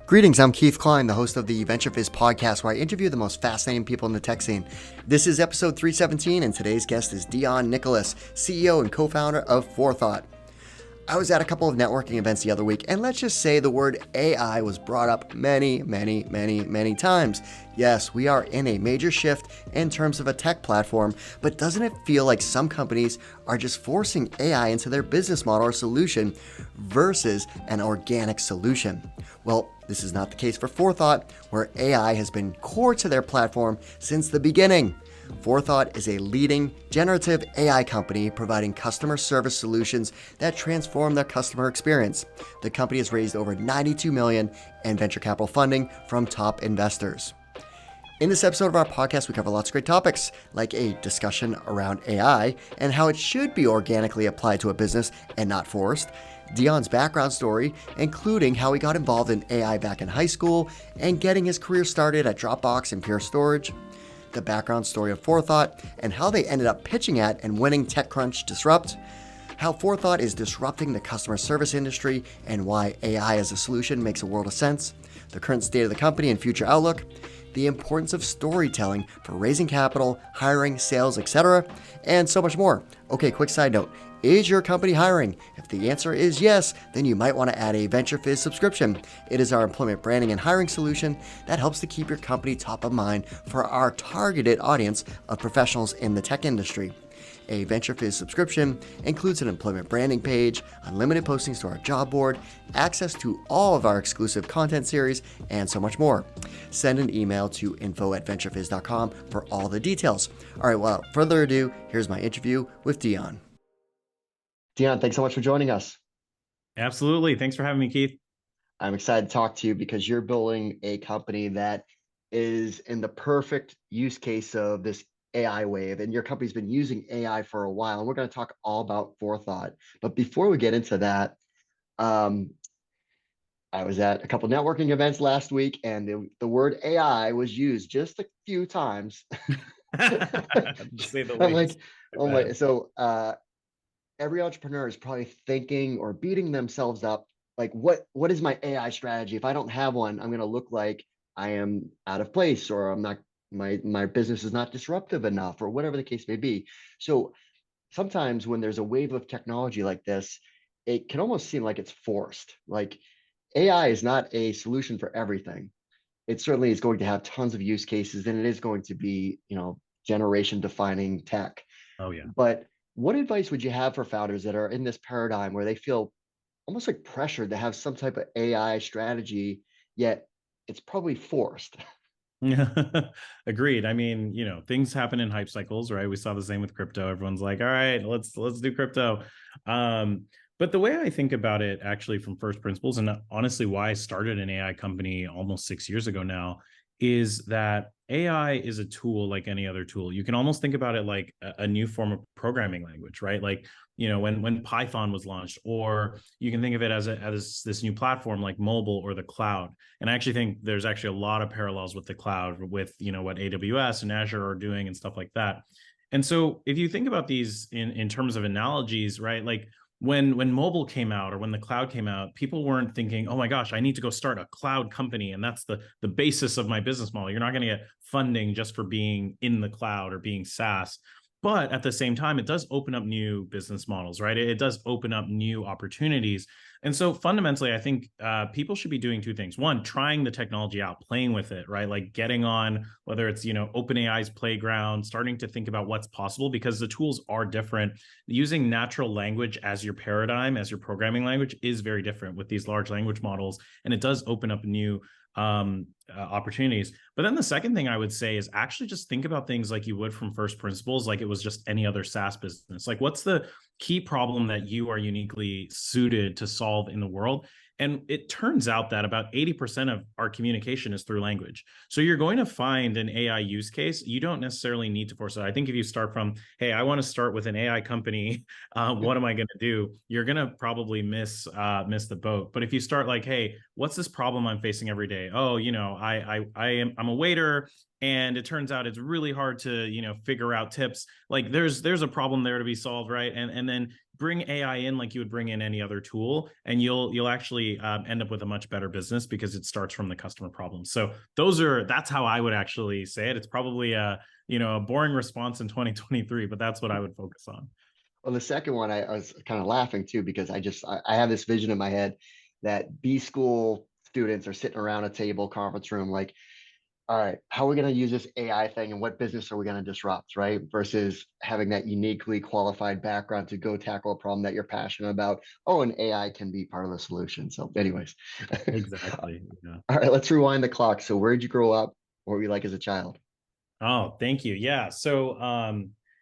Greetings, I'm Keith Klein, the host of the VentureFizz podcast, where I interview the most fascinating people in the tech scene. This is episode 317, and today's guest is Deon Nicholas, CEO and co-founder of Forethought. I was at a couple of networking events the other week, and let's just say the word AI was brought up many times. Yes, we are in a major shift in terms of a tech platform, but doesn't it feel like some companies are just forcing AI into their business model or solution versus an organic solution? Well, this is not the case for Forethought, where AI has been core to their platform since the beginning. Forethought is a leading generative AI company providing customer service solutions that transform their customer experience. The company has raised over $92 million in venture capital funding from top investors. In this episode of our podcast, we cover lots of great topics, like a discussion around AI and how it should be organically applied to a business and not forced, Deon's background story, including how he got involved in AI back in high school and getting his career started at Dropbox and Pure Storage, the background story of Forethought, and how they ended up pitching at and winning TechCrunch Disrupt, how Forethought is disrupting the customer service industry and why AI as a solution makes a world of sense, the current state of the company and future outlook, the importance of storytelling for raising capital, hiring, sales, etc., and so much more. Okay, quick side note. Is your company hiring? If the answer is yes, then you might want to add a VentureFizz subscription. It is our employment branding and hiring solution that helps to keep your company top of mind for our targeted audience of professionals in the tech industry. A VentureFizz subscription includes an employment branding page, unlimited postings to our job board, access to all of our exclusive content series, and so much more. Send an email to info@venturefizz.com for all the details. All right, without further ado, here's my interview with Deon. Deon, thanks so much for joining us. Absolutely. Thanks for having me, Keith. I'm excited to talk to you because you're building a company that is in the perfect use case of this AI wave, and your company's been using AI for a while, and we're going to talk all about Forethought. But before we get into that, I was at a couple networking events last week, and the word AI was used just a few times. To say the I'm least. so every entrepreneur is probably thinking or beating themselves up, like, what is my AI strategy? If I don't have one, I'm going to look like I am out of place, or I'm not, my business is not disruptive enough, or whatever the case may be. So sometimes when there's a wave of technology like this, it can almost seem like it's forced. Like, AI is not a solution for everything. It certainly is going to have tons of use cases, and it is going to be, generation defining tech. Oh, yeah. But what advice would you have for founders that are in this paradigm where they feel almost like pressured to have some type of AI strategy, yet it's probably forced? Agreed. I mean, things happen in hype cycles, right? We saw the same with crypto. Everyone's like, all right, let's do crypto. But the way I think about it actually from first principles, and honestly why I started an AI company almost 6 years ago now, is that AI is a tool like any other tool. You can almost think about it like a new form of programming language, right? Like, when Python was launched, or you can think of it as this new platform like mobile or the cloud. And I actually think there's actually a lot of parallels with the cloud, with what AWS and Azure are doing and stuff like that. And so if you think about these in terms of analogies, right? Like when mobile came out or when the cloud came out, people weren't thinking, oh my gosh, I need to go start a cloud company, and that's the basis of my business model. You're not going to get funding just for being in the cloud or being SaaS. But at the same time, it does open up new business models, right? It does open up new opportunities. And so fundamentally, I think people should be doing two things. One, trying the technology out, playing with it, right? Like getting on, whether it's, OpenAI's playground, starting to think about what's possible, because the tools are different. Using natural language as your paradigm, as your programming language, is very different with these large language models. And it does open up new opportunities. But then the second thing I would say is actually just think about things like you would from first principles, like it was just any other SaaS business. Like, what's the key problem that you are uniquely suited to solve in the world? And it turns out that about 80% of our communication is through language. So you're going to find an AI use case. You don't necessarily need to force it. I think if you start from, hey, I want to start with an AI company, what am I going to do? You're going to probably miss the boat. But if you start like, hey, what's this problem I'm facing every day? Oh, I'm a waiter. And it turns out it's really hard to, figure out tips. Like there's a problem there to be solved, right? And then bring AI in like you would bring in any other tool, and you'll actually end up with a much better business because it starts from the customer problem. So that's how I would actually say it. It's probably a boring response in 2023, but that's what I would focus on. Well, the second one, I was kind of laughing too because I have this vision in my head that B school students are sitting around a table, conference room, like, all right, how are we going to use this AI thing and what business are we going to disrupt, right? Versus having that uniquely qualified background to go tackle a problem that you're passionate about. Oh, and AI can be part of the solution. So, anyways, Exactly. Yeah. all right, let's rewind the clock. So, where did you grow up? What were you like as a child? Oh, thank you. Yeah. So,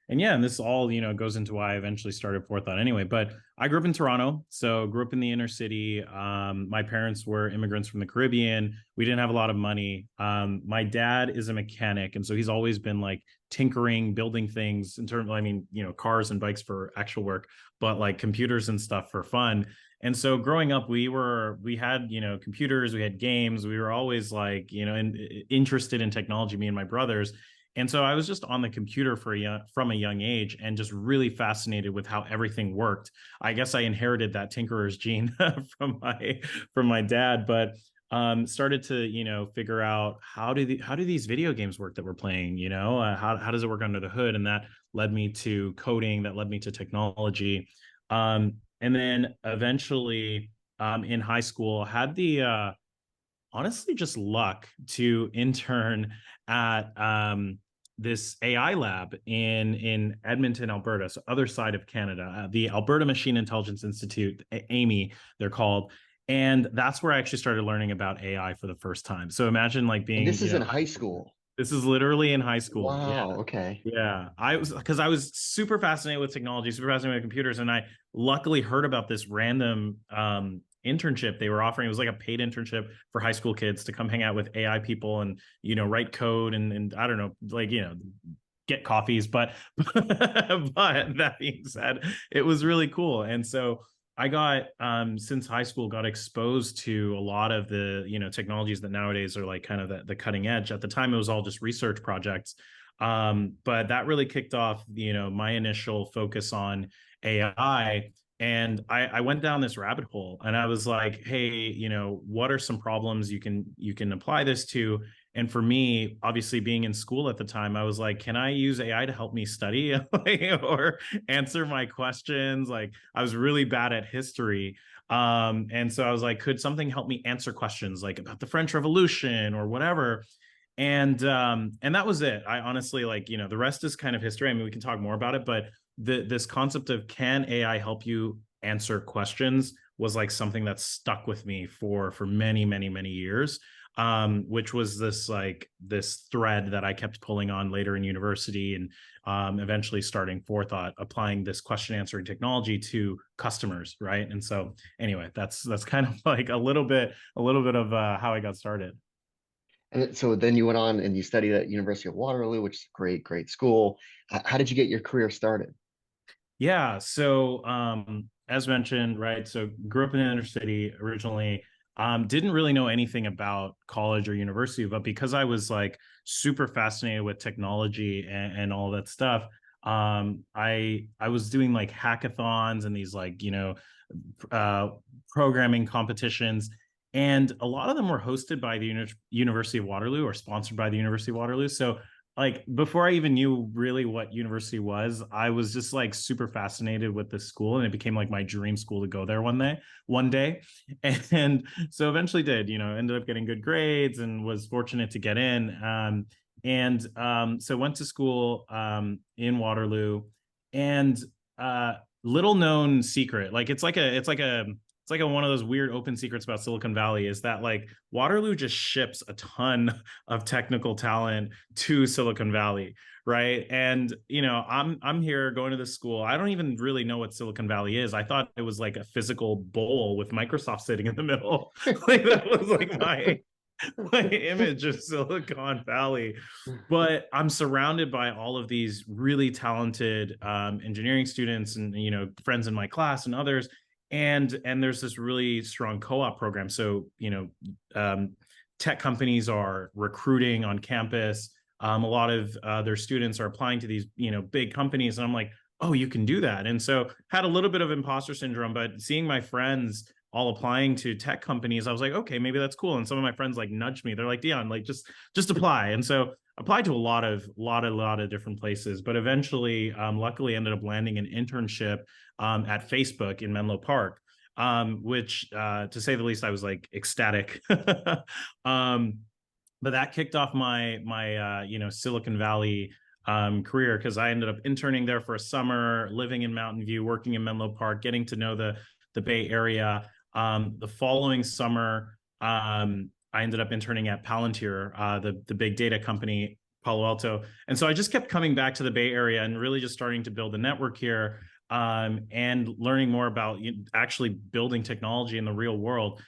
and this all, goes into why I eventually started Forethought anyway. But I grew up in Toronto. So grew up in the inner city. My parents were immigrants from the Caribbean. We didn't have a lot of money. My dad is a mechanic. And so he's always been like tinkering, building things in terms of, cars and bikes for actual work, but like computers and stuff for fun. And so growing up, we had, computers, we had games, we were always like, interested in technology, me and my brothers. And so I was just on the computer from a young age and just really fascinated with how everything worked. I guess I inherited that tinkerer's gene from my dad, but started to figure out how do these video games work that we're playing. How does it work under the hood, and that led me to coding, that led me to technology. And then eventually in high school, had the honestly just luck to intern at this AI lab in Edmonton, Alberta, so other side of Canada, the Alberta Machine Intelligence Institute, AMI, they're called. And that's where I actually started learning about AI for the first time. So imagine like And being, this is in high school. this is literally in high school. Yeah. Wow. Okay. Yeah, I was super fascinated with technology, super fascinated with computers, and I luckily heard about this random internship they were offering. It was like a paid internship for high school kids to come hang out with AI people and write code and I don't know, like get coffees. But but that being said, it was really cool, and so I got since high school got exposed to a lot of the technologies that nowadays are like kind of the cutting edge. At the time, it was all just research projects. But that really kicked off, my initial focus on AI. And I went down this rabbit hole and I was like, hey, what are some problems you can apply this to? And for me, obviously being in school at the time, I was like, can I use AI to help me study or answer my questions? Like I was really bad at history. And so I was like, could something help me answer questions like about the French Revolution or whatever? And that was it. I honestly, like, the rest is kind of history. I mean, we can talk more about it, but this concept of can AI help you answer questions was like something that stuck with me for many, many, many years. Which was this thread that I kept pulling on later in university, and eventually starting Forethought, applying this question answering technology to customers, right? And so anyway, that's kind of like a little bit of how I got started. And so then you went on and you studied at University of Waterloo, which is a great, great school. How did you get your career started? Yeah. So, as mentioned, right. So, grew up in the inner city originally. Didn't really know anything about college or university, but because I was like super fascinated with technology and all that stuff, I was doing like hackathons and these like uh, programming competitions, and a lot of them were hosted by the University of Waterloo or sponsored by the University of Waterloo. So like before I even knew really what university was, I was just like super fascinated with this school, and it became like my dream school to go there one day. And so eventually did, ended up getting good grades and was fortunate to get in. So went to school in Waterloo, and little known secret, like it's like a one of those weird open secrets about Silicon Valley is that like Waterloo just ships a ton of technical talent to Silicon Valley, right? And I'm here going to this school. I don't even really know what Silicon Valley is. I thought it was like a physical bowl with Microsoft sitting in the middle. Like that was like my image of Silicon Valley. But I'm surrounded by all of these really talented engineering students and friends in my class and others, and there's this really strong co-op program. So tech companies are recruiting on campus. A lot of their students are applying to these, big companies, and I'm like, oh, you can do that. And so had a little bit of imposter syndrome, but seeing my friends all applying to tech companies, I was like, okay, maybe that's cool. And some of my friends like nudged me. They're like, Deon, like just apply. And so applied to a lot of different places, but eventually, luckily, ended up landing an internship at Facebook in Menlo Park, which, to say the least, I was like ecstatic. But that kicked off my Silicon Valley career, because I ended up interning there for a summer, living in Mountain View, working in Menlo Park, getting to know the Bay Area. The following summer, I ended up interning at Palantir, the big data company, Palo Alto. And so I just kept coming back to the Bay Area and really just starting to build a network here, and learning more about actually building technology in the real world.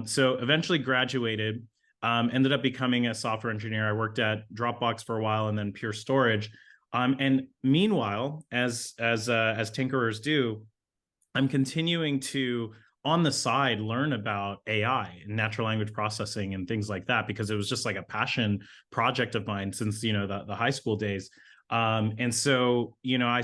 So eventually graduated, ended up becoming a software engineer. I worked at Dropbox for a while and then Pure Storage. And meanwhile, as tinkerers do, I'm continuing to, on the side, learn about AI and natural language processing and things like that, because it was just like a passion project of mine since the high school days. And so I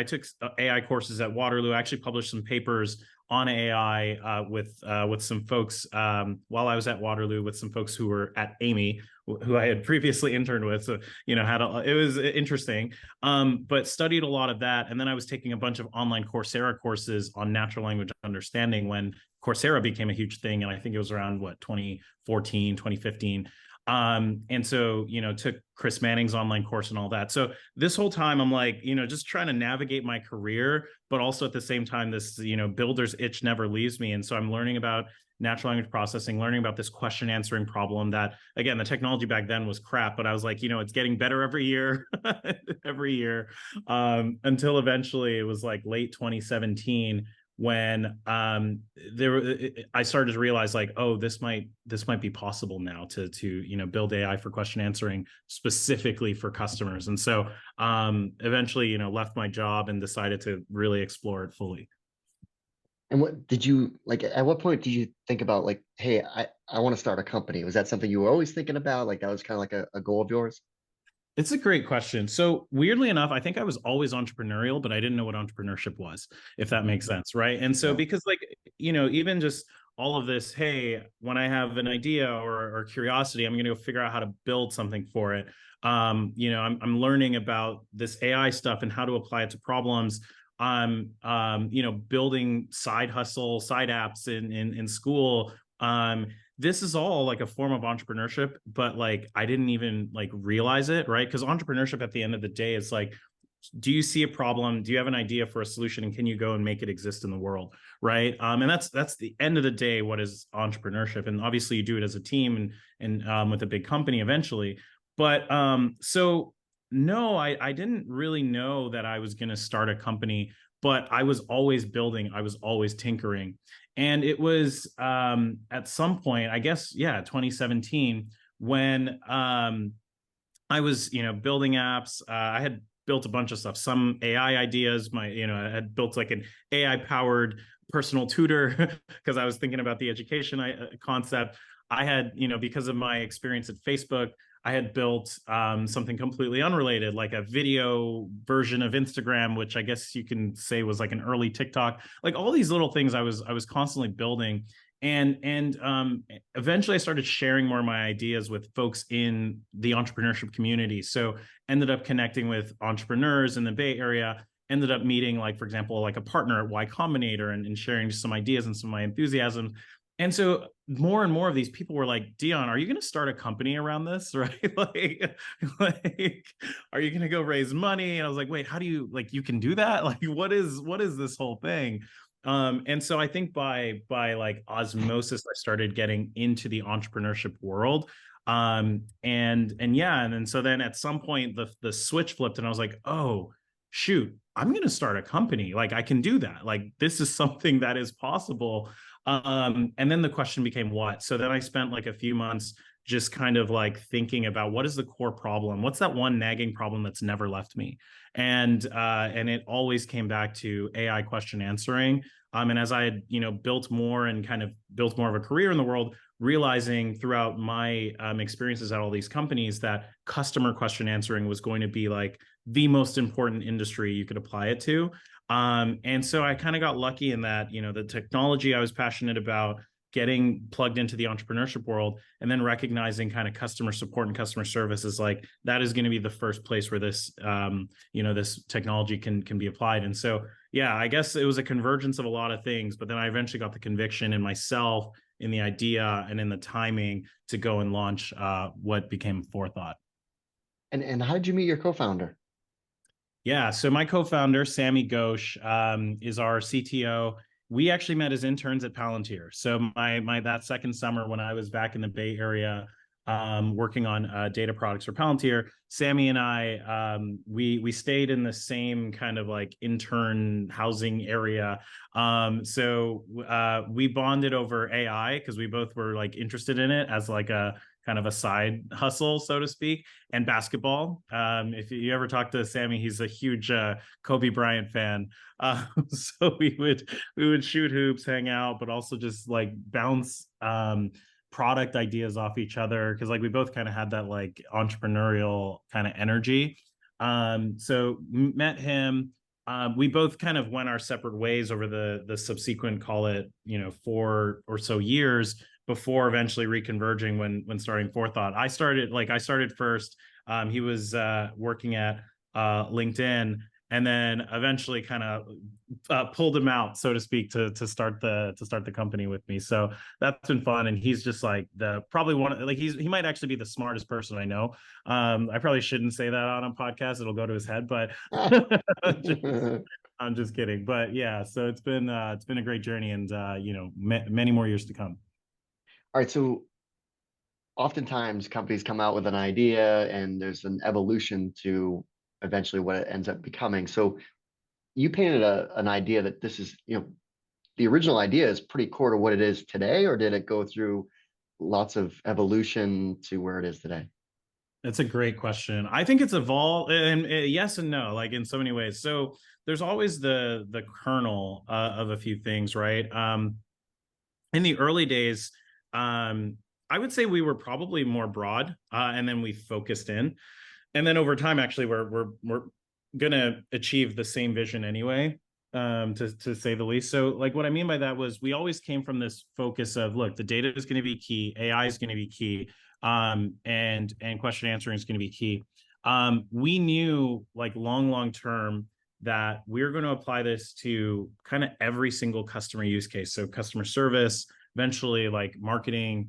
took AI courses at Waterloo. I actually published some papers on AI with some folks while I was at Waterloo, with some folks who were at Amy, who I had previously interned with. So it was interesting, but studied a lot of that. And then I was taking a bunch of online Coursera courses on natural language understanding when Coursera became a huge thing, and I think it was around 2014, 2015. And so, took Chris Manning's online course and all that. So this whole time I'm like, just trying to navigate my career, but also at the same time, this, builder's itch never leaves me. And so I'm learning about natural language processing, learning about this question answering problem that, again, the technology back then was crap, but I was like, it's getting better every year, every year, until eventually it was like late 2017 when I started to realize, like, oh, this might be possible now to build AI for question answering specifically for customers. And so eventually left my job and decided to really explore it fully. And what did you like? At what point did you think about like, hey, I want to start a company? Was that something you were always thinking about? Like that was kind of like a goal of yours? It's a great question. So weirdly enough, I think I was always entrepreneurial, but I didn't know what entrepreneurship was, if that makes sense, right? And so Right. because even just all of this, hey, when I have an idea or curiosity, I'm going to go figure out how to build something for it. I'm learning about this AI stuff and how to apply it to problems. I'm building side hustle, side apps in school. This is all like a form of entrepreneurship, but like I didn't even like realize it, right? Because entrepreneurship at the end of the day is like, do you see a problem? Do you have an idea for a solution, and can you go and make it exist in the world, right? And that's the end of the day. What is entrepreneurship? And obviously, you do it as a team and with a big company eventually. But so no, I didn't really know that I was going to start a company, but I was always building. I was always tinkering. And it was at some point, I guess, 2017, when I was, building apps. I had built a bunch of stuff, some AI ideas. I had built like an AI powered personal tutor because I was thinking about the education concept. I had, because of my experience at Facebook, I had built something completely unrelated, like a video version of Instagram, which I guess you can say was like an early TikTok. Like all these little things I was constantly building. And eventually I started sharing more of my ideas with folks in the entrepreneurship community. So ended up connecting with entrepreneurs in the Bay Area, ended up meeting, like, for example, like a partner at Y Combinator, and sharing some ideas and some of my enthusiasms. And so more and more of these people were like, Deon, are you going to start a company around this? Right? like, are you going to go raise money? And I was like, wait, how do you, like, you can do that? Like, what is this whole thing? And so I think by like osmosis, I started getting into the entrepreneurship world. And so then at some point the switch flipped, and I was like, oh shoot, I'm going to start a company. Like I can do that. Like this is something that is possible. And then the question became what? So then I spent like a few months just kind of like thinking about what is the core problem, what's that one nagging problem that's never left me, and it always came back to AI question answering. And as I had, built more and kind of built more of a career in the world, realizing throughout my experiences at all these companies that customer question answering was going to be like the most important industry you could apply it to. And so I kind of got lucky in that, the technology I was passionate about, getting plugged into the entrepreneurship world, and then recognizing kind of customer support and customer service is like, that is going to be the first place where this, this technology can be applied. And so, yeah, I guess it was a convergence of a lot of things, but then I eventually got the conviction in myself, in the idea, and in the timing to go and launch what became Forethought. And how did you meet your co-founder? Yeah, so my co-founder, Sammy Ghosh, is our CTO. We actually met as interns at Palantir. So my that second summer when I was back in the Bay Area, working on data products for Palantir, Sammy and I, we stayed in the same kind of like intern housing area. So we bonded over AI because we both were like interested in it as like a kind of a side hustle, so to speak, and basketball. If you ever talk to Sammy, he's a huge Kobe Bryant fan. So we would shoot hoops, hang out, but also just like bounce product ideas off each other because like we both kind of had that like entrepreneurial kind of energy. So met him. We both kind of went our separate ways over the subsequent, call it 4 or so years before eventually reconverging when starting Forethought. I started first. He was working at LinkedIn, and then eventually kind of pulled him out, so to speak, to start the company with me. So that's been fun, and he's just like probably one, like he might actually be the smartest person I know. I probably shouldn't say that on a podcast; it'll go to his head, but I'm just kidding. But yeah, so it's been a great journey, and many more years to come. All right, so oftentimes companies come out with an idea and there's an evolution to eventually what it ends up becoming. So you painted an idea that this is, the original idea is pretty core to what it is today, or did it go through lots of evolution to where it is today? That's a great question. I think it's evolved, and yes and no, like in so many ways. So there's always the kernel of a few things, right? In the early days, I would say we were probably more broad, and then we focused in, and then over time, actually, we're gonna achieve the same vision anyway, to say the least. So, like, what I mean by that was we always came from this focus of, look, the data is going to be key, AI is going to be key, and question answering is going to be key. We knew, like, long term, that we're going to apply this to kind of every single customer use case. So customer service, eventually like marketing,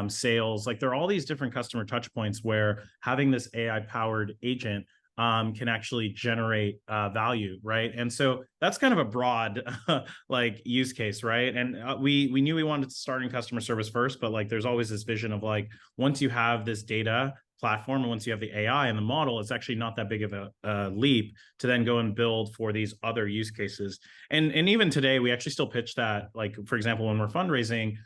sales, like there are all these different customer touch points where having this AI powered agent can actually generate value, right? And so that's kind of a broad like use case, right? And we knew we wanted to start in customer service first, but like there's always this vision of like once you have this data platform and once you have the AI and the model, it's actually not that big of a leap to then go and build for these other use cases. And even today, we actually still pitch that, like for example, when we're fundraising,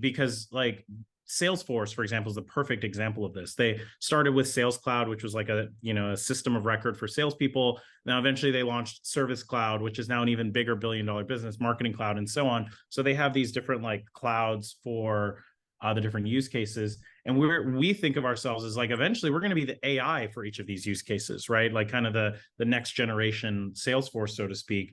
because like Salesforce, for example, is the perfect example of this. They started with Sales Cloud, which was like a system of record for salespeople. Now, eventually, they launched Service Cloud, which is now an even bigger billion-dollar business, Marketing Cloud, and so on. So they have these different like clouds for the different use cases, and we think of ourselves as like eventually we're going to be the AI for each of these use cases, right? Like kind of the next generation Salesforce, so to speak.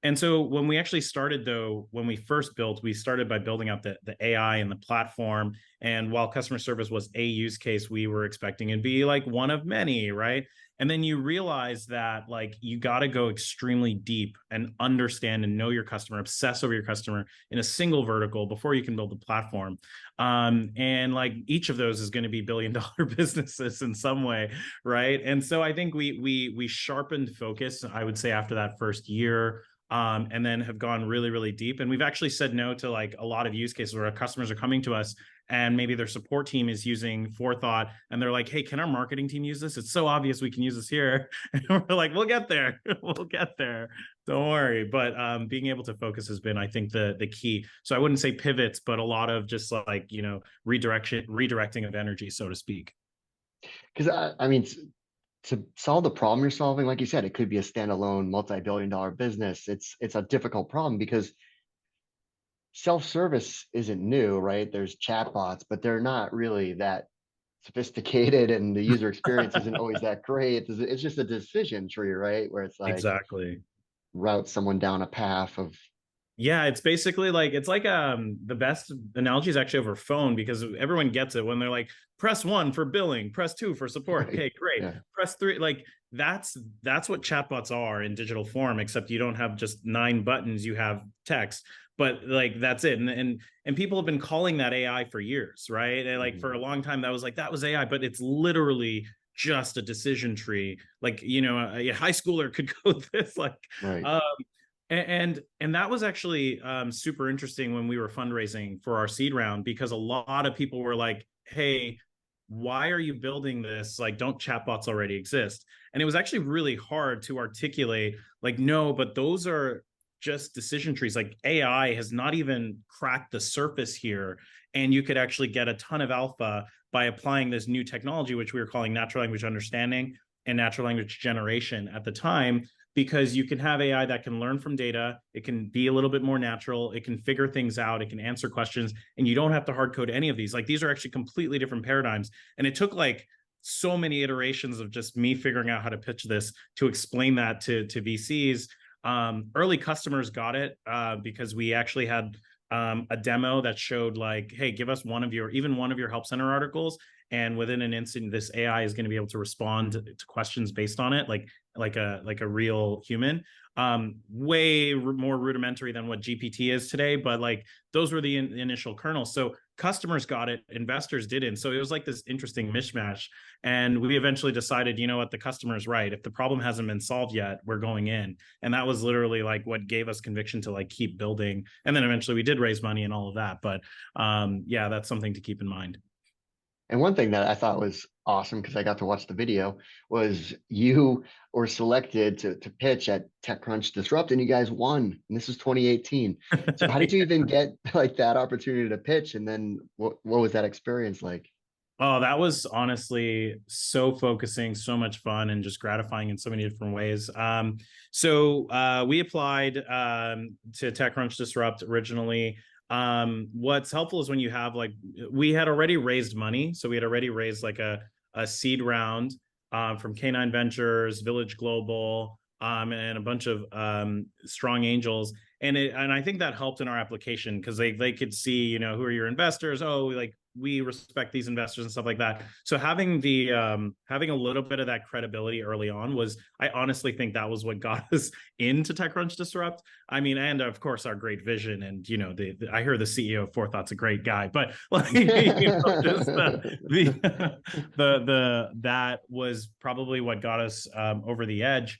And so when we actually started, though, when we first built, we started by building out the AI and the platform. And while customer service was a use case, we were expecting it to be like one of many, right? And then you realize that like you got to go extremely deep and understand and know your customer, obsess over your customer in a single vertical before you can build the platform. And like each of those is going to be billion-dollar businesses in some way, right? And so I think we sharpened focus, I would say, after that first year. and then have gone really, really deep. And we've actually said no to like a lot of use cases where our customers are coming to us and maybe their support team is using Forethought and they're like, hey, can our marketing team use this? It's so obvious we can use this here. And we're like, we'll get there. We'll get there. Don't worry. But being able to focus has been, I think, the key. So I wouldn't say pivots, but a lot of just like, redirecting of energy, so to speak. Because I mean, to solve the problem you're solving, like you said, it could be a standalone multi-billion-dollar business. It's a difficult problem because self-service isn't new, right? There's chatbots, but they're not really that sophisticated, and the user experience isn't always that great. It's just a decision tree, right? Where it's like Exactly. route someone down a path of Yeah, it's basically like it's like the best analogy is actually over phone because everyone gets it when they're like press 1 for billing, press 2 for support. right. Okay, great. Yeah. Press 3 like that's what chatbots are in digital form, except you don't have just 9 buttons, you have text. But like that's it. And people have been calling that AI for years, right? And like for a long time that was AI, but it's literally just a decision tree. Like, a high schooler could code this like Right. um and that was actually super interesting when we were fundraising for our seed round because a lot of people were like, "Hey, why are you building this? Like, don't chatbots already exist?" And it was actually really hard to articulate, like, no, but those are just decision trees. Like AI has not even cracked the surface here, and you could actually get a ton of alpha by applying this new technology, which we were calling natural language understanding and natural language generation at the time because you can have AI that can learn from data. It can be a little bit more natural. It can figure things out. It can answer questions. And you don't have to hard code any of these. Like these are actually completely different paradigms. And it took like so many iterations of just me figuring out how to pitch this to explain that to VCs. Early customers got it because we actually had a demo that showed like, hey, give us one of your help center articles. And within an instant, this AI is going to be able to respond to questions based on it, like a real human. Way more rudimentary than what GPT is today, but like those were the initial kernels. So customers got it, investors didn't. So it was like this interesting mishmash. And we eventually decided, you know what, the customer's right. If the problem hasn't been solved yet, we're going in. And that was literally like what gave us conviction to like keep building. And then eventually we did raise money and all of that. But yeah, that's something to keep in mind. And one thing that I thought was awesome because I got to watch the video was you were selected to pitch at TechCrunch Disrupt, and you guys won. And this is 2018. So how did you even get like that opportunity to pitch? And then what was that experience like? Oh, that was honestly so focusing, so much fun, and just gratifying in so many different ways. So we applied to TechCrunch Disrupt originally. What's helpful is when you have like we had already raised money, so we had already raised like a seed round from K9 Ventures, Village Global, and a bunch of strong angels. And I think that helped in our application because they could see, who are your investors? Oh, like we respect these investors and stuff like that. So having having a little bit of that credibility early on I honestly think that was what got us into TechCrunch Disrupt. I mean, and of course our great vision, and I hear the CEO of Forethought's a great guy, but like just that was probably what got us over the edge.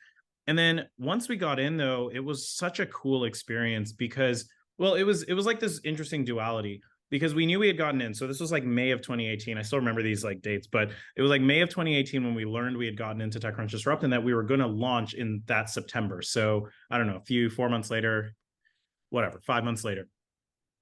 And then once we got in, though, it was such a cool experience because, well, it was like this interesting duality because we knew we had gotten in. So this was like May of 2018. I still remember these like dates, but it was like May of 2018 when we learned we had gotten into TechCrunch Disrupt and that we were going to launch in that September. So I don't know, 4 months later, whatever, 5 months later.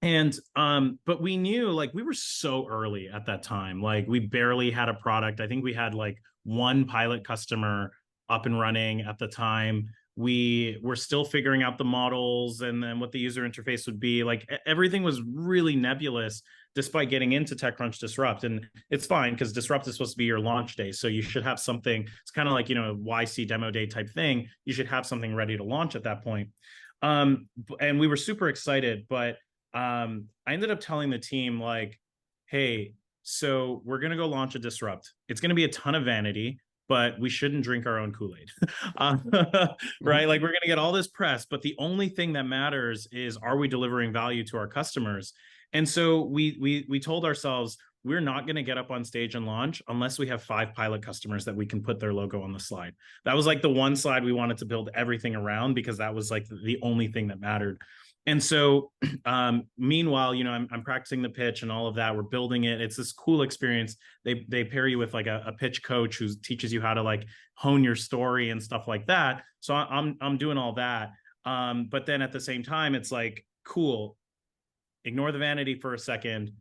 And but we knew like we were so early at that time. Like we barely had a product. I think we had like one pilot customer up and running at the time. We were still figuring out the models and then what the user interface would be. Like everything was really nebulous despite getting into TechCrunch Disrupt. And it's fine because Disrupt is supposed to be your launch day. So you should have something, it's kind of like, YC demo day type thing. You should have something ready to launch at that point. And we were super excited, but I ended up telling the team like, hey, so we're going to go launch a Disrupt. It's going to be a ton of vanity, but we shouldn't drink our own Kool-Aid, right? Like we're going to get all this press, but the only thing that matters is, are we delivering value to our customers? And so we told ourselves, we're not going to get up on stage and launch unless we have 5 pilot customers that we can put their logo on the slide. That was like the one slide we wanted to build everything around, because that was like the only thing that mattered. And so meanwhile, I'm practicing the pitch and all of that. We're building it. It's this cool experience. They pair you with like a pitch coach who teaches you how to like hone your story and stuff like that. So I'm doing all that. But then at the same time, it's like, cool, ignore the vanity for a second,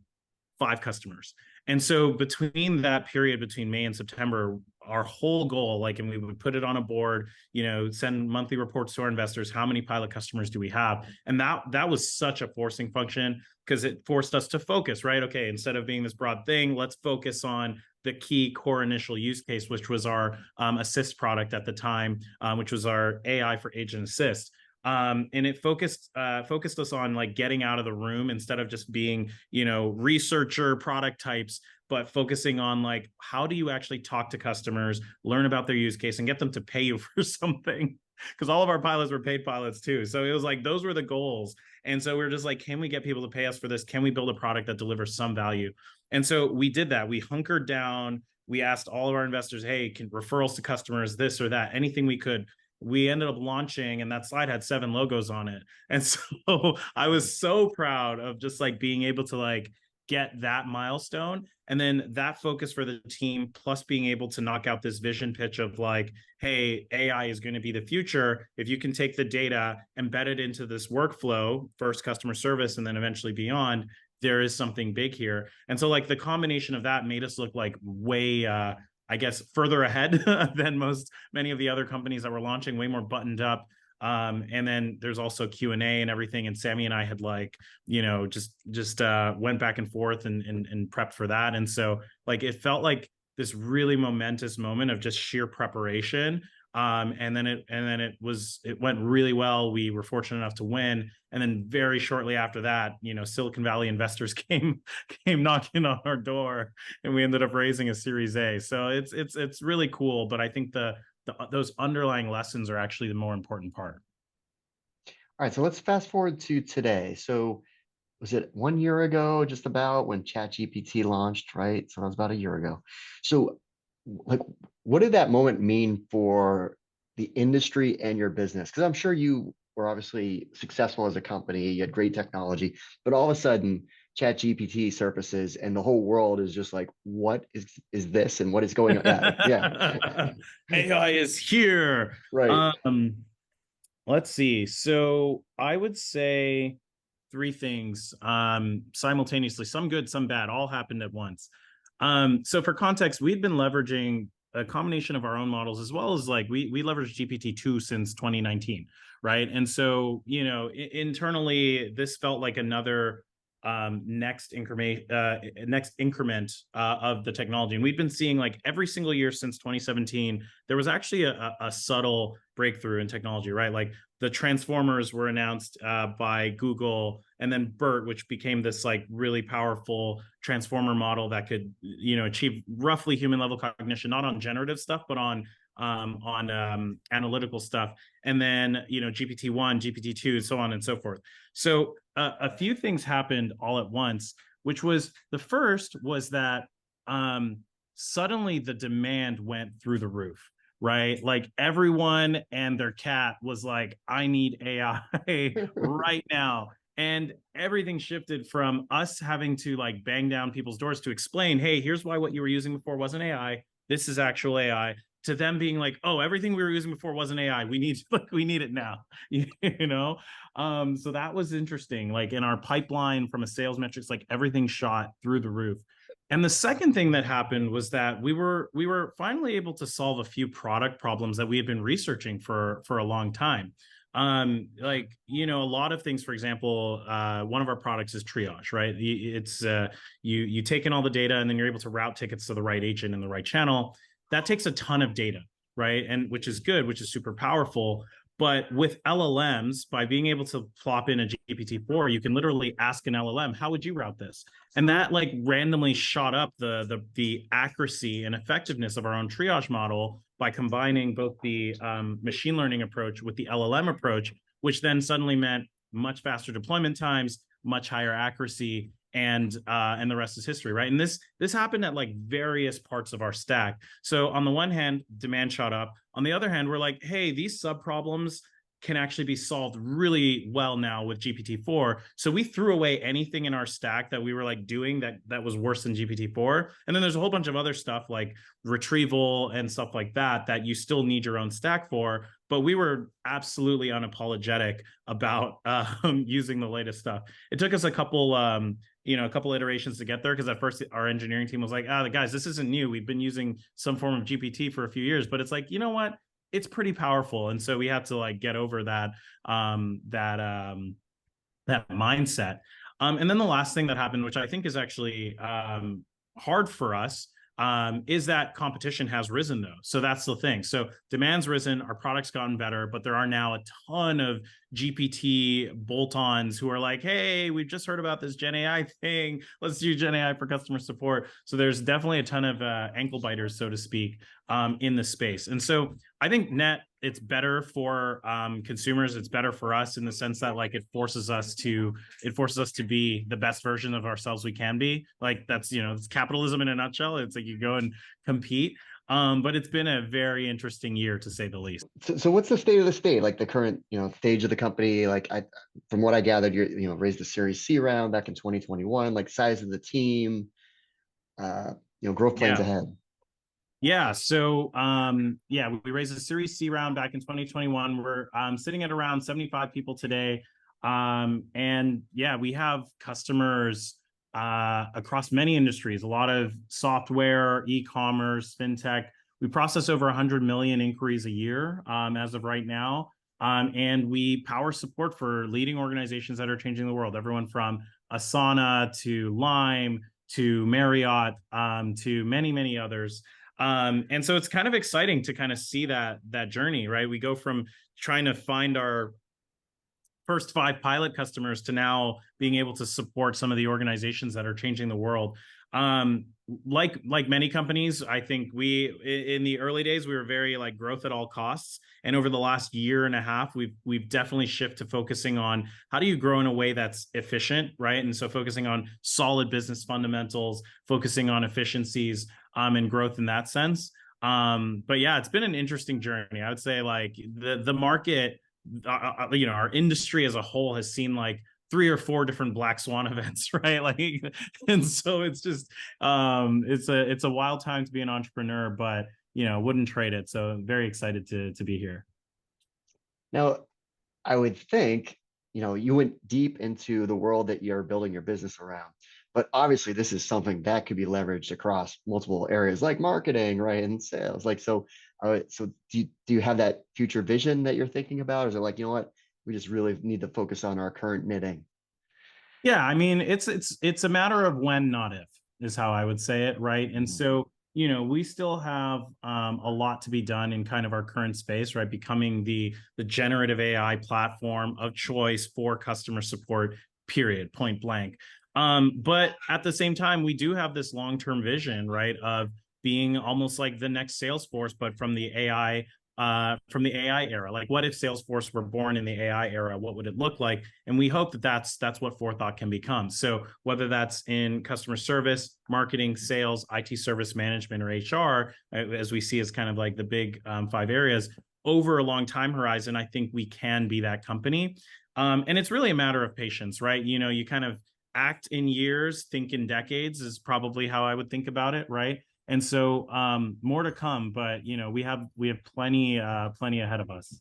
5 customers. And so between that period, between May and September, our whole goal, like, and we would put it on a board, send monthly reports to our investors. How many pilot customers do we have? And that was such a forcing function, because it forced us to focus, right? Okay, instead of being this broad thing, let's focus on the key core initial use case, which was our Assist product at the time, which was our AI for agent assist. And it focused us on like getting out of the room, instead of just being, researcher product types, but focusing on like, how do you actually talk to customers, learn about their use case, and get them to pay you for something? Because all of our pilots were paid pilots too. So it was like, those were the goals. And so we were just like, can we get people to pay us for this? Can we build a product that delivers some value? And so we did that. We hunkered down. We asked all of our investors, hey, can referrals to customers, this or that, anything we could. We ended up launching, and that slide had 7 logos on it. And so I was so proud of just like being able to like get that milestone. And then that focus for the team, plus being able to knock out this vision pitch of like, hey, AI is going to be the future. If you can take the data, embed it into this workflow, first customer service, and then eventually beyond, there is something big here. And so like the combination of that made us look like way, I guess, further ahead than many of the other companies that were launching, way more buttoned up. And then there's also Q&A and everything. And Sammy and I had like, just went back and forth and prepped for that. And so like, it felt like this really momentous moment of just sheer preparation. And then it went really well. We were fortunate enough to win. And then very shortly after that, Silicon Valley investors came knocking on our door, and we ended up raising a Series A. So it's really cool. But I think those underlying lessons are actually the more important part. All right, so let's fast forward to today. So was it 1 year ago, just about, when ChatGPT launched, right? So that was about a year ago. So like, what did that moment mean for the industry and your business? Because I'm sure you were obviously successful as a company, you had great technology, but all of a sudden ChatGPT surfaces and the whole world is just like, what is this, and what is going on? Yeah. AI is here. Right. Let's see. So I would say 3 things simultaneously, some good, some bad, all happened at once. So for context, we'd been leveraging a combination of our own models, as well as like we leveraged GPT-2 since 2019, right? And so, internally, this felt like another next increment of the technology. And we've been seeing like every single year since 2017, there was actually a subtle breakthrough in technology, right? Like the transformers were announced by Google, and then BERT, which became this like really powerful transformer model that could, achieve roughly human level cognition, not on generative stuff, but on analytical stuff. And then, GPT-1, GPT-2, so on and so forth. So a few things happened all at once, which was, the first was that suddenly the demand went through the roof, right? Like everyone and their cat was like, I need AI right now. And everything shifted from us having to like bang down people's doors to explain, hey, here's why what you were using before wasn't AI. This is actual AI. To them being like, oh, everything we were using before wasn't AI. We need it now, So that was interesting. Like in our pipeline from a sales metrics, like everything shot through the roof. And the second thing that happened was that we were finally able to solve a few product problems that we had been researching for a long time. A lot of things. For example, one of our products is triage, right? It's you take in all the data, and then you're able to route tickets to the right agent in the right channel. That takes a ton of data, right? And which is good, which is super powerful. But with LLMs, by being able to plop in a GPT-4, you can literally ask an LLM, how would you route this? And that like randomly shot up the accuracy and effectiveness of our own triage model by combining both the machine learning approach with the LLM approach, which then suddenly meant much faster deployment times, much higher accuracy. and the rest is history, right? And this happened at like various parts of our stack. So on the one hand, demand shot up. On the other hand, we're like, hey, these sub problems can actually be solved really well now with GPT-4. So we threw away anything in our stack that we were like doing that was worse than GPT-4. And then there's a whole bunch of other stuff like retrieval and stuff like that you still need your own stack for. But we were absolutely unapologetic about using the latest stuff. It took us a couple a couple iterations to get there, because at first our engineering team was like, the guys, this isn't new. We've been using some form of GPT for a few years, but it's like, you know what? It's pretty powerful. And so we have to like get over that mindset. And then the last thing that happened, which I think is actually hard for us, is that competition has risen though. So that's the thing. So demand's risen, our product's gotten better, but there are now a ton of GPT bolt-ons who are like, hey, we've just heard about this Gen AI thing. Let's do Gen AI for customer support. So there's definitely a ton of ankle biters, so to speak, in the space. And so I think net, it's better for consumers. It's better for us in the sense that like it forces us to be the best version of ourselves we can be. Like that's, it's capitalism in a nutshell. It's like you go and compete. But it's been a very interesting year, to say the least. So what's the state of the state, like the current, stage of the company? Like from what I gathered, raised a Series C round back in 2021, like size of the team, growth plans Yeah. ahead. Yeah. So, we raised a Series C round back in 2021. We're sitting at around 75 people today. And yeah, we have customers across many industries, a lot of software, e-commerce, fintech. We process over 100 million inquiries a year as of right now. And we power support for leading organizations that are changing the world, everyone from Asana to Lime to Marriott to many, many others. And so it's kind of exciting to kind of see that journey, right? We go from trying to find our first 5 pilot customers to now being able to support some of the organizations that are changing the world. Like many companies, I think in the early days, we were very like growth at all costs. And over the last year and a half, we've definitely shifted to focusing on how do you grow in a way that's efficient, right? And so focusing on solid business fundamentals, focusing on efficiencies, and growth in that sense. But yeah, it's been an interesting journey. I would say like the market, our industry as a whole has seen like 3 or 4 different black swan events, right? Like, and so it's just it's a wild time to be an entrepreneur, but wouldn't trade it. So I'm very excited to be here. Now, I would think, you went deep into the world that you're building your business around, but obviously this is something that could be leveraged across multiple areas like marketing, right? And sales. Like, so do you have that future vision that you're thinking about? Or is it like, what, we just really need to focus on our current knitting? Yeah, I mean, it's a matter of when, not if, is how I would say it, right? And so, we still have a lot to be done in kind of our current space, right? Becoming the generative AI platform of choice for customer support, period, point blank. But at the same time, we do have this long-term vision, right, of being almost like the next Salesforce, but from the AI era. Like, what if Salesforce were born in the AI era? What would it look like? And we hope that that's what Forethought can become. So whether that's in customer service, marketing, sales, IT service management, or HR, as we see as kind of like the big 5 areas, over a long time horizon, I think we can be that company. And it's really a matter of patience, right? You kind of act in years, think in decades is probably how I would think about it, right? And so more to come, but we have plenty ahead of us.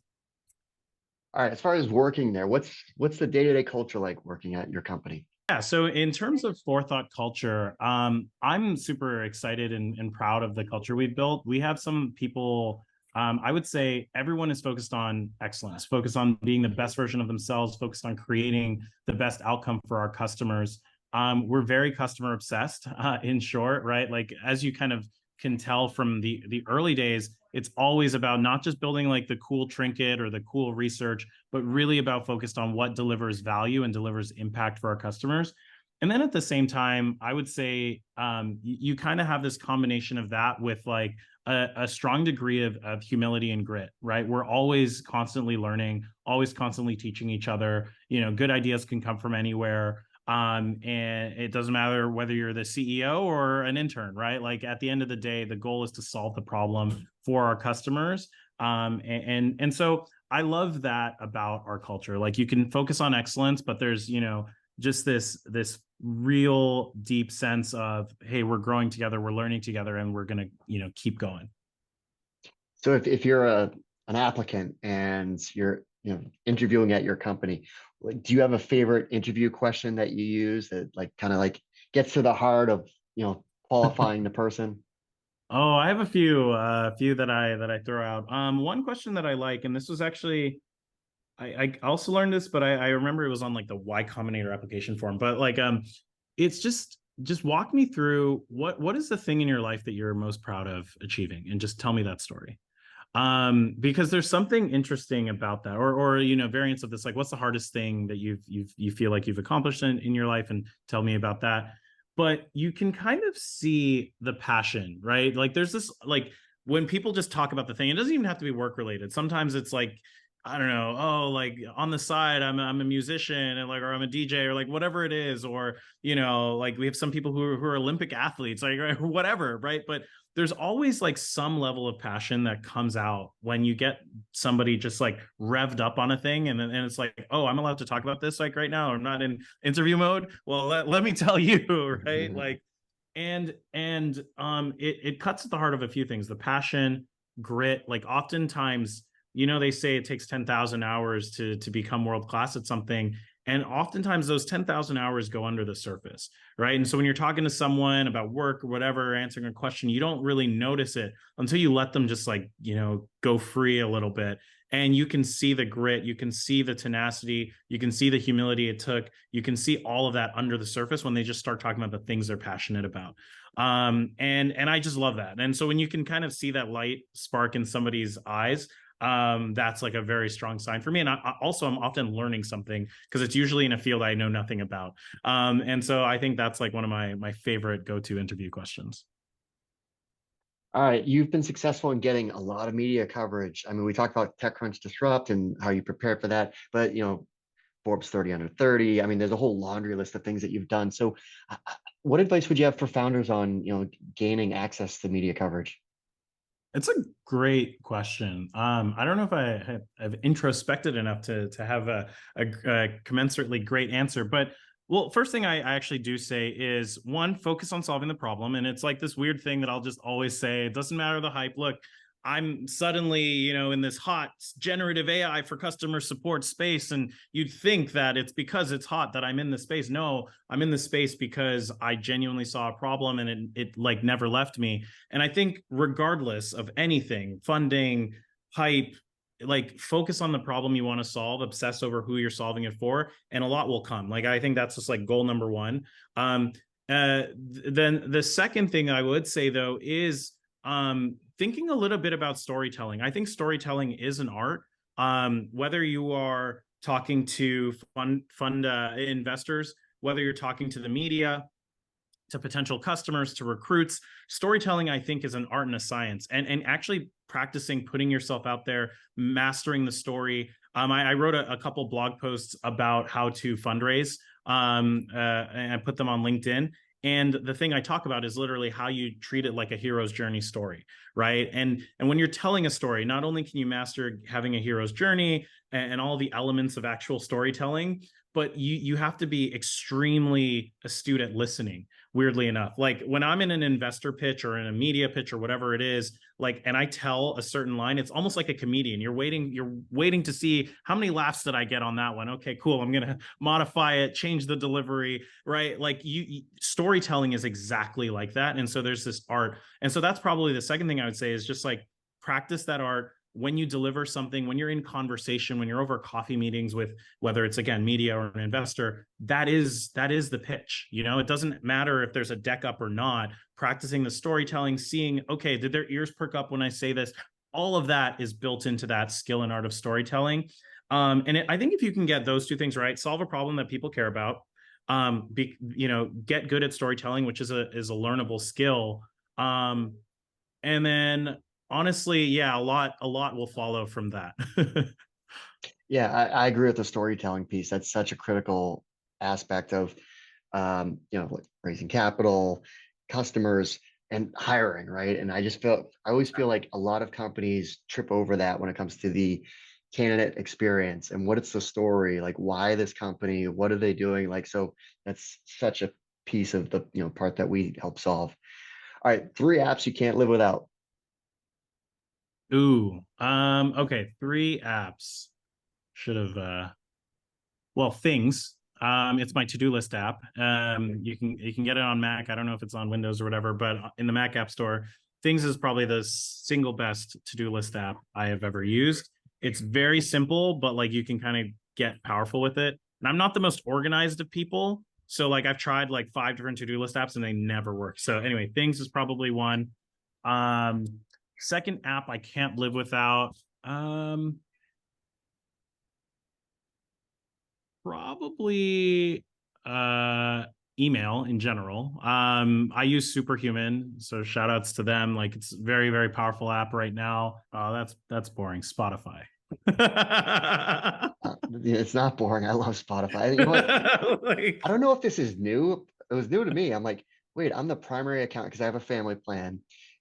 All right. As far as working there, what's the day-to-day culture like working at your company? Yeah, so in terms of Forethought culture, I'm super excited and proud of the culture we've built. We have some people, I would say everyone is focused on excellence, focused on being the best version of themselves, focused on creating the best outcome for our customers. We're very customer obsessed, in short, right? Like, as you kind of can tell from the early days, it's always about not just building like the cool trinket or the cool research, but really about focused on what delivers value and delivers impact for our customers. And then at the same time, I would say you kind of have this combination of that with like a strong degree of humility and grit, right? We're always constantly learning, always constantly teaching each other. Good ideas can come from anywhere. And it doesn't matter whether you're the CEO or an intern, right? Like at the end of the day, the goal is to solve the problem for our customers. And so I love that about our culture. Like you can focus on excellence, but there's, just this real deep sense of, hey, we're growing together, we're learning together, and we're gonna, keep going. So if you're an applicant and you're interviewing at your company, like, do you have a favorite interview question that you use that like kind of like gets to the heart of qualifying the person? Oh, I have a few that I throw out. One question that I like, and this was actually I also learned this, but I remember it was on like the Y Combinator application form. But like it's just walk me through what is the thing in your life that you're most proud of achieving, and just tell me that story. Because there's something interesting about that, or variants of this, like what's the hardest thing that you feel like you've accomplished in your life, and tell me about that. But you can kind of see the passion, right? Like there's this, like when people just talk about the thing, it doesn't even have to be work related. Sometimes it's like, I don't know, oh, like on the side, I'm a musician, and like, or I'm a DJ, or like whatever it is, or like we have some people who are Olympic athletes, like right, whatever, right? But there's always like some level of passion that comes out when you get somebody just like revved up on a thing, and it's like, oh, I'm allowed to talk about this like right now. I'm not in interview mode. Well, let me tell you, right? Like, it cuts at the heart of a few things: the passion, grit. Like oftentimes, they say it takes 10,000 hours to become world class at something. And oftentimes those 10,000 hours go under the surface, right? And so when you're talking to someone about work or whatever, answering a question, you don't really notice it until you let them just like, go free a little bit. And you can see the grit, you can see the tenacity, you can see the humility it took, you can see all of that under the surface when they just start talking about the things they're passionate about. And I just love that. And so when you can kind of see that light spark in somebody's eyes, that's like a very strong sign for me. And I'm often learning something because it's usually in a field I know nothing about. And so I think that's like one of my favorite go-to interview questions. All right, you've been successful in getting a lot of media coverage. I mean, we talked about TechCrunch Disrupt and how you prepared for that, but Forbes 30 under 30. I mean, there's a whole laundry list of things that you've done. So, what advice would you have for founders on gaining access to media coverage? It's a great question. I don't know if have introspected enough to have a commensurately great answer, but well, first thing I actually do say is, one, focus on solving the problem. And it's like this weird thing that I'll just always say, it doesn't matter the hype. Look, I'm suddenly, in this hot generative AI for customer support space. And you'd think that it's because it's hot that I'm in the space. No, I'm in the space because I genuinely saw a problem, and it like never left me. And I think regardless of anything, funding, hype, like focus on the problem you want to solve, obsess over who you're solving it for, and a lot will come. Like I think that's just like goal number one. Then the second thing I would say though is thinking a little bit about storytelling. I think storytelling is an art. Whether you are talking to fund investors, whether you're talking to the media, to potential customers, to recruits, storytelling, I think, is an art and a science. And actually practicing putting yourself out there, mastering the story. I wrote a couple blog posts about how to fundraise, and I put them on LinkedIn. And the thing I talk about is literally how you treat it like a hero's journey story, right? And when you're telling a story, not only can you master having a hero's journey and all the elements of actual storytelling, but you have to be extremely astute at listening, weirdly enough. Like when I'm in an investor pitch or in a media pitch or whatever it is, like, and I tell a certain line, it's almost like a comedian. You're waiting to see how many laughs did I get on that one. Okay, cool. I'm gonna modify it, change the delivery, right? Like storytelling is exactly like that. And so there's this art. And so that's probably the second thing I would say is just like practice that art when you deliver something, when you're in conversation, when you're over coffee meetings with, whether it's again media or an investor. That is the pitch. It doesn't matter if there's a deck up or not. Practicing the storytelling, seeing, okay, did their ears perk up when I say this? All of that is built into that skill and art of storytelling. I think if you can get those two things right, solve a problem that people care about, get good at storytelling, which is a learnable skill, and then honestly, yeah, a lot will follow from that. Yeah, I agree with the storytelling piece. That's such a critical aspect of like raising capital, customers, and hiring, right? And I always feel like a lot of companies trip over that when it comes to the candidate experience and what it's the story, like why this company, what are they doing? Like, so that's such a piece of the part that we help solve. All right, three apps you can't live without. Ooh. Okay. Three apps. Should have well, Things. It's my to-do list app. You can get it on Mac. I don't know if it's on Windows or whatever, but in the Mac App Store, Things is probably the single best to-do list app I have ever used. It's very simple, but like you can kind of get powerful with it. And I'm not the most organized of people, so like I've tried like 5 different to-do list apps and they never work. So anyway, Things is probably one. Um, Second app I can't live without. Probably email in general. I use Superhuman, so shout outs to them. Like it's a very, very powerful app right now. That's boring. Spotify. It's not boring. I love Spotify. You know what? Like, I don't know if this is new. It was new to me. I'm like, wait, I'm the primary account because I have a family plan.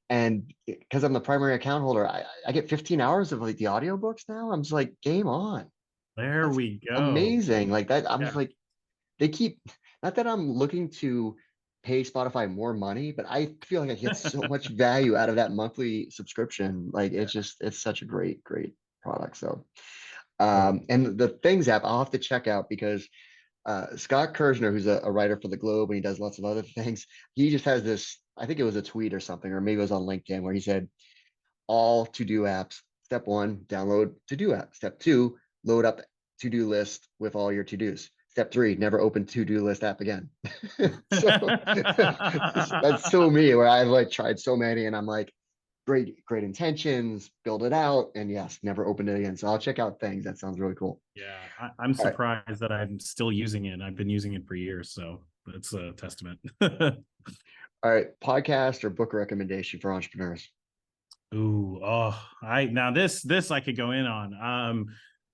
And because I'm the primary account holder, I get 15 hours of like the audiobooks now. I'm just like, game on. there That's we go. amazing. Like that, I'm just Yeah. like, they keep, not that I'm looking to pay Spotify more money, but I feel like I get so much value out of that monthly subscription. Like Yeah. it's such a great, great product. So, Totally. and the Things app, I'll have to check out because Scott Kirzner, who's a writer for the Globe and he does lots of other things, he just has this, I think it was a tweet or something, or maybe it was on LinkedIn where he said, all to-do apps. Step one, download to-do app. Step two, load up to-do list with all your to-dos. Step three, never open to-do list app again. So that's so me, where I've like tried so many and I'm like, great, great intentions, build it out, and yes, never opened it again. So I'll check out Things. That sounds really cool. Yeah, I'm All right. surprised that I'm still using it. I've been using it for years, so it's a testament. All right. Podcast or book recommendation for entrepreneurs. Ooh, oh, I now this I could go in on.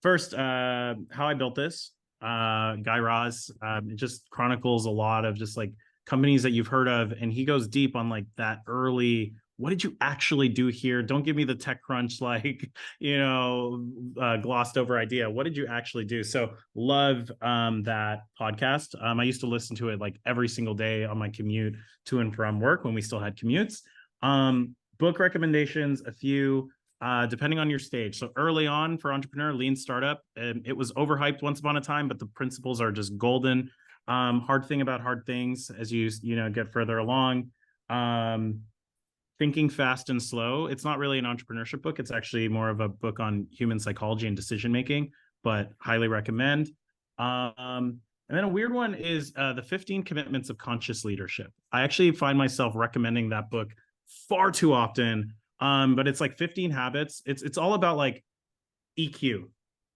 First, How I Built This, Guy Raz. It just chronicles a lot of just like companies that you've heard of, and he goes deep on like that early. What did you actually do here? Don't give me the TechCrunch like glossed over idea. What did you actually do? So love that podcast. I used to listen to it like every single day on my commute to and from work when we still had commutes. Book recommendations, a few, depending on your stage. So early on for entrepreneur, lean startup, it was overhyped once upon a time, but the principles are just golden. Hard thing about hard things as you get further along. Um, Thinking Fast and Slow. It's not really an entrepreneurship book. It's actually more of a book on human psychology and decision making, but highly recommend. And then a weird one is The 15 Commitments of Conscious Leadership. I actually find myself recommending that book far too often. But it's like 15 habits. It's all about like EQ.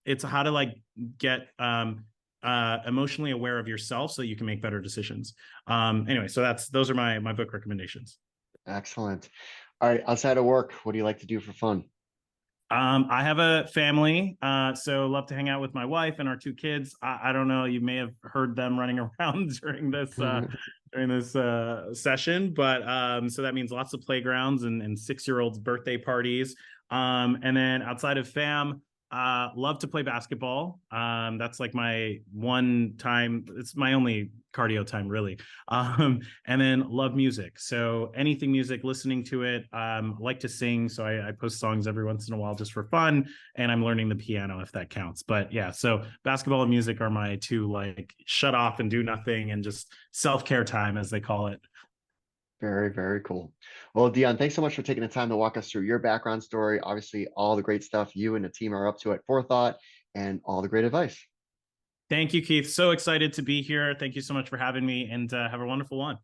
It's how to like get emotionally aware of yourself so that you can make better decisions. Anyway, so those are my book recommendations. Excellent. All right. Outside of work, what do you like to do for fun? I have a family, so love to hang out with my wife and our two kids. I don't know, you may have heard them running around during this session, but so that means lots of playgrounds and 6-year-olds' birthday parties. And then outside of fam, love to play basketball. That's like my one time. It's my only cardio time, really. And then love music. So anything music, listening to it. Like to sing, so I post songs every once in a while just for fun. And I'm learning the piano if that counts. But yeah, so basketball and music are my two like shut off and do nothing and just self-care time, as they call it. Very, very cool. Well, Deon, thanks so much for taking the time to walk us through your background story. Obviously, all the great stuff you and the team are up to at Forethought and all the great advice. Thank you, Keith. So excited to be here. Thank you so much for having me, and have a wonderful one.